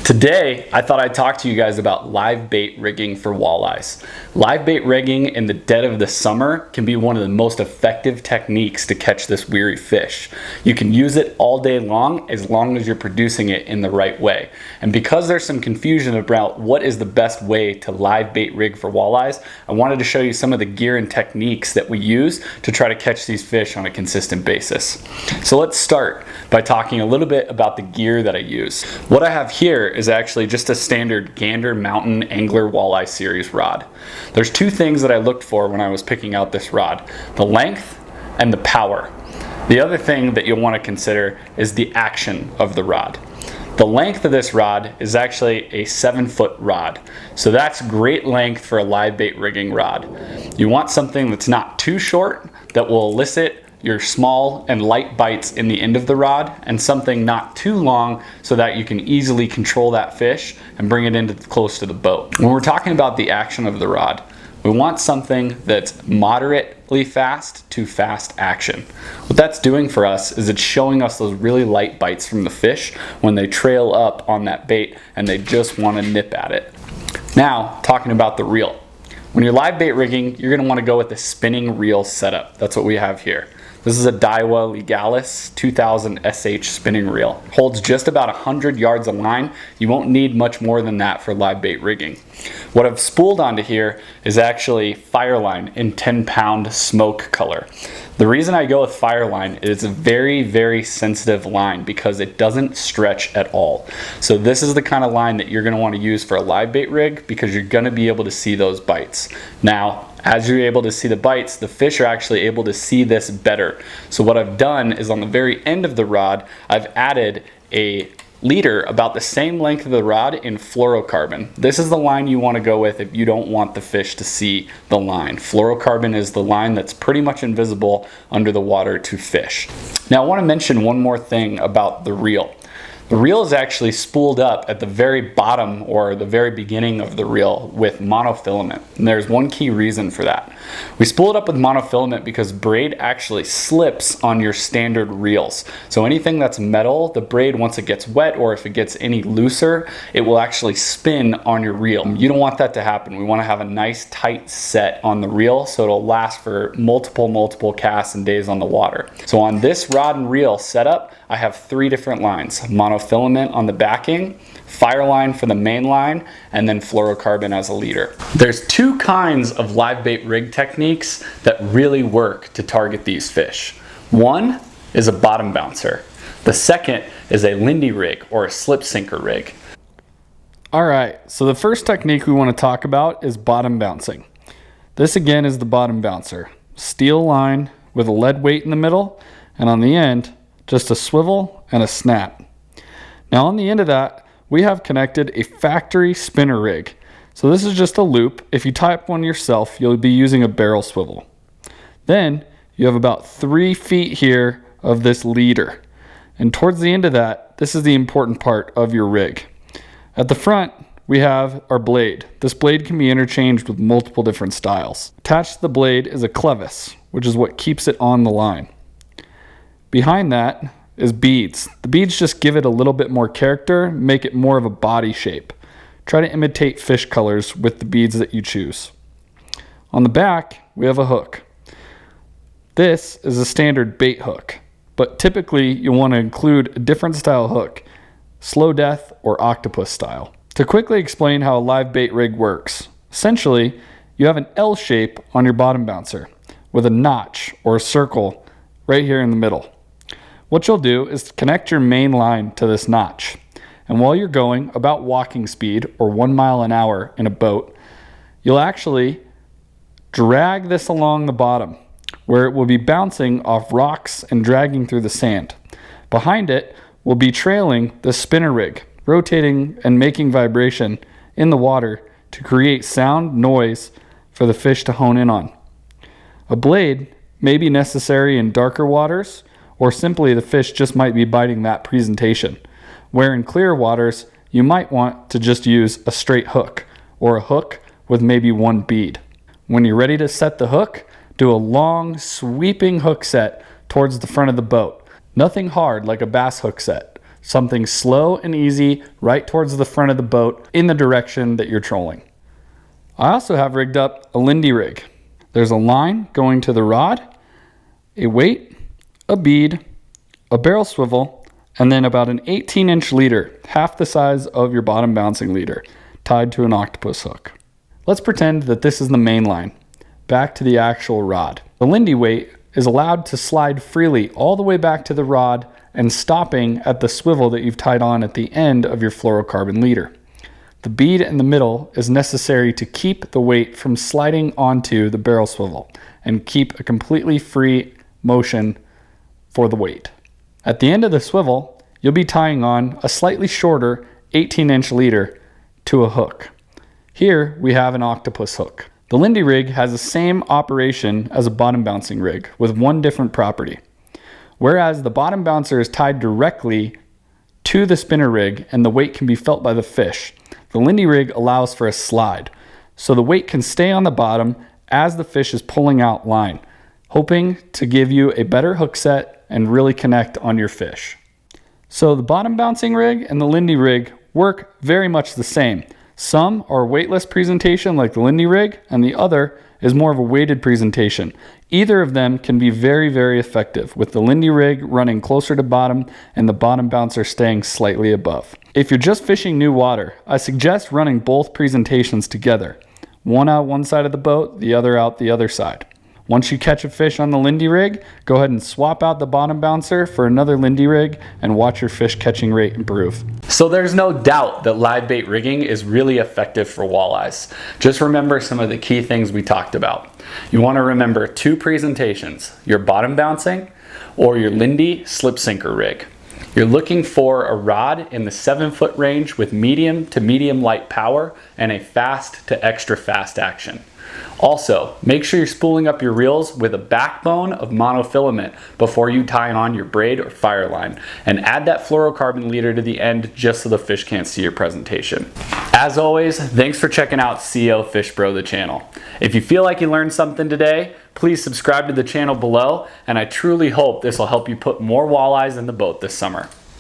Today, I thought I'd talk to you guys about live bait rigging for walleyes. Live bait rigging in the dead of the summer can be one of the most effective techniques to catch this weary fish. You can use it all day long as you're producing it in the right way. And because there's some confusion about what is the best way to live bait rig for walleyes, I wanted to show you some of the gear and techniques that we use to try to catch these fish on a consistent basis. So let's start by talking a little bit about the gear that I use. What I have here is actually just a standard Gander Mountain Angler Walleye Series rod. There's two things that I looked for when I was picking out this rod: the length and the power. The other thing that you'll want to consider is the action of the rod. The length of this rod is actually a 7-foot rod. So that's great length for a live bait rigging rod. You want something that's not too short, that will elicit your small and light bites in the end of the rod, and something not too long so that you can easily control that fish and bring it into close to the boat. When we're talking about the action of the rod, we want something that's moderately fast to fast action. What that's doing for us is it's showing us those really light bites from the fish when they trail up on that bait and they just want to nip at it. Now, talking about the reel. When you're live bait rigging, you're going to want to go with the spinning reel setup. That's what we have here. This is a Daiwa Legalis 2000 SH spinning reel. Holds just about 100 yards of line. You won't need much more than that for live bait rigging. What I've spooled onto here is actually Fireline in 10-pound smoke color. The reason I go with Fireline is it's a very, very sensitive line because it doesn't stretch at all. So this is the kind of line that you're going to want to use for a live bait rig because you're going to be able to see those bites. Now, as you're able to see the bites, the fish are actually able to see this better. So what I've done is on the very end of the rod, I've added a leader about the same length of the rod in fluorocarbon. This is the line you want to go with if you don't want the fish to see the line. Fluorocarbon is the line that's pretty much invisible under the water to fish. Now I want to mention one more thing about the reel. The reel is actually spooled up at the very bottom or the very beginning of the reel with monofilament. And there's one key reason for that. We spool it up with monofilament because braid actually slips on your standard reels. So anything that's metal, the braid, once it gets wet or if it gets any looser, it will actually spin on your reel. You don't want that to happen. We want to have a nice tight set on the reel so it'll last for multiple casts and days on the water. So on this rod and reel setup, I have 3 different lines: monofilament on the backing, Fireline for the main line, and then fluorocarbon as a leader. There's 2 kinds of live bait rig techniques that really work to target these fish. One is a bottom bouncer. The second is a Lindy rig or a slip sinker rig. All right, so the first technique we want to talk about is bottom bouncing. This again is the bottom bouncer. Steel line with a lead weight in the middle, and on the end, just a swivel and a snap. Now on the end of that, we have connected a factory spinner rig. So this is just a loop. If you type one yourself, you'll be using a barrel swivel. Then you have about 3 feet here of this leader. And towards the end of that, this is the important part of your rig. At the front, we have our blade. This blade can be interchanged with multiple different styles. Attached to the blade is a clevis, which is what keeps it on the line. Behind that is beads. The beads just give it a little bit more character, make it more of a body shape. Try to imitate fish colors with the beads that you choose. On the back, we have a hook. This is a standard bait hook, but typically you want to include a different style hook, slow death or octopus style. To quickly explain how a live bait rig works, essentially you have an L shape on your bottom bouncer with a notch or a circle right here in the middle. What you'll do is connect your main line to this notch. And while you're going about walking speed or 1 mile an hour in a boat, you'll actually drag this along the bottom where it will be bouncing off rocks and dragging through the sand. Behind it will be trailing the spinner rig, rotating and making vibration in the water to create sound noise for the fish to hone in on. A blade may be necessary in darker waters, or simply the fish just might be biting that presentation, where in clear waters you might want to just use a straight hook or a hook with maybe 1 bead. When you're ready to set the hook, do a long sweeping hook set towards the front of the boat. Nothing hard like a bass hook set. Something slow and easy right towards the front of the boat in the direction that you're trolling. I also have rigged up a Lindy rig. There's a line going to the rod, a weight, a bead, a barrel swivel, and then about an 18-inch leader, half the size of your bottom bouncing leader, tied to an octopus hook. Let's pretend that this is the main line, back to the actual rod. The Lindy weight is allowed to slide freely all the way back to the rod and stopping at the swivel that you've tied on at the end of your fluorocarbon leader. The bead in the middle is necessary to keep the weight from sliding onto the barrel swivel and keep a completely free motion for the weight. At the end of the swivel, you'll be tying on a slightly shorter 18-inch leader to a hook. Here we have an octopus hook. The Lindy rig has the same operation as a bottom bouncing rig with one different property. Whereas the bottom bouncer is tied directly to the spinner rig and the weight can be felt by the fish, the Lindy rig allows for a slide, so the weight can stay on the bottom as the fish is pulling out line, hoping to give you a better hook set and really connect on your fish. So the bottom bouncing rig and the Lindy rig work very much the same. Some are a weightless presentation like the Lindy rig, and the other is more of a weighted presentation. Either of them can be very, very effective, with the Lindy rig running closer to bottom and the bottom bouncer staying slightly above. If you're just fishing new water, I suggest running both presentations together. One out one side of the boat, the other out the other side. Once you catch a fish on the Lindy rig, go ahead and swap out the bottom bouncer for another Lindy rig and watch your fish catching rate improve. So there's no doubt that live bait rigging is really effective for walleyes. Just remember some of the key things we talked about. You want to remember two presentations, your bottom bouncing or your Lindy slip sinker rig. You're looking for a rod in the 7-foot range with medium to medium light power and a fast to extra fast action. Also, make sure you're spooling up your reels with a backbone of monofilament before you tie on your braid or fire line, and add that fluorocarbon leader to the end just so the fish can't see your presentation. As always, thanks for checking out CO Fish Bro the channel. If you feel like you learned something today, please subscribe to the channel below, and I truly hope this will help you put more walleyes in the boat this summer.